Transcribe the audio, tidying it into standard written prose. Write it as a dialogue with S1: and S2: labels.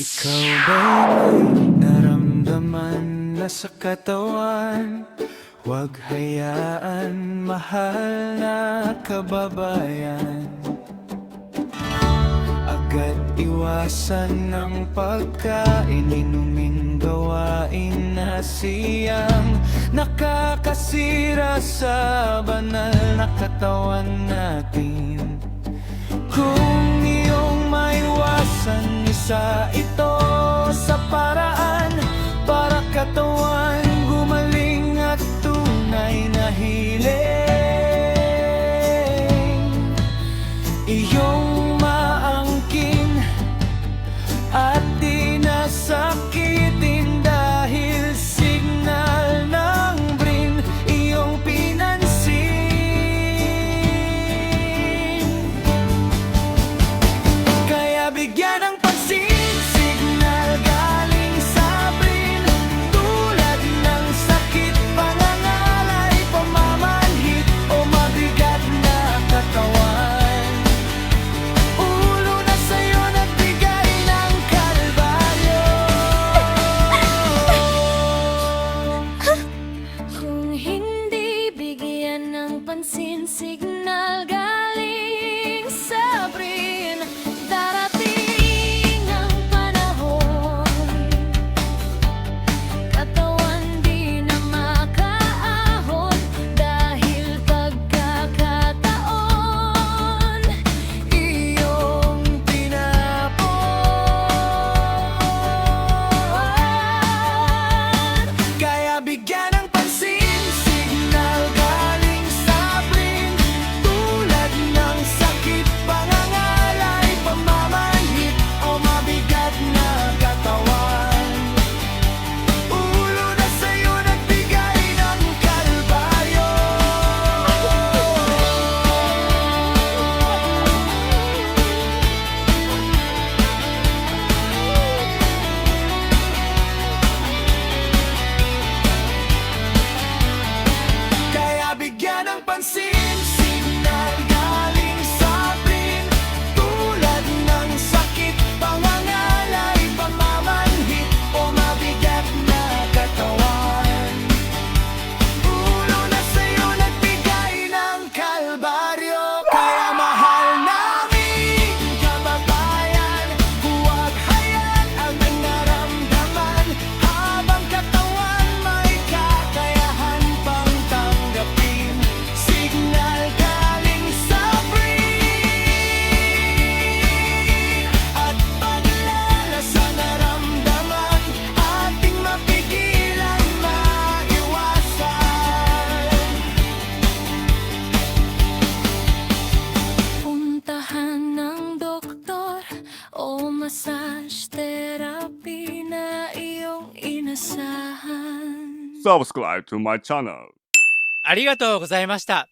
S1: Ikaw ba'y may naramdaman na sa katawan? Huwag hayaan, mahal na kababayan. Agad iwasan ng pagkain, inuming gawain na siyang nakakasira sa banal na katawan natin. Kung iyong maiwasan, isa ito sa paraan para katawan gumaling at tunay na hiling. Iyong maangkin at di nasakitin dahil signal ng BRIN iyong pinansin. Kaya bigyan ng pansin, signal galing sa BRIN, tulad ng sakit, pangangalay, pamamanhid o mabigat na katawan. Ulo na sa'yo nagbigay ng kalbaryo.
S2: Kung hindi bigyan ng pansin, signal galing sa BRIN, darating ang panahon, katawan di na makaahon dahil pagkakataon iyong tinapon.
S1: Kaya bigyan ng pansin, signal galing sa BRIN, tulad ng sakit, pangangalay, pamamanhid o mabigat na katawan. Ulo na sa'yo nagbigay ng kalbaryo. Kaya bigyan ng pansin, signal galing sa BRIN, tulad ng sakit, pangangalay, pamamanhid o mabigat na katawan. Ulo na sa'yo nagbigay ng kalbaryo. Kaya mahal namin kababayan, huwag hayaan ang naramdaman, habang katawan may kakayahan pang tanggapin. Signal galing sa BRIN, at paglala sa naramdaman, ating mapigilan, maiwasan.
S2: Puntahan ng doktor o massage therapy na iyong inasahan.
S3: Subscribe to my channel.
S4: ありがとうございました。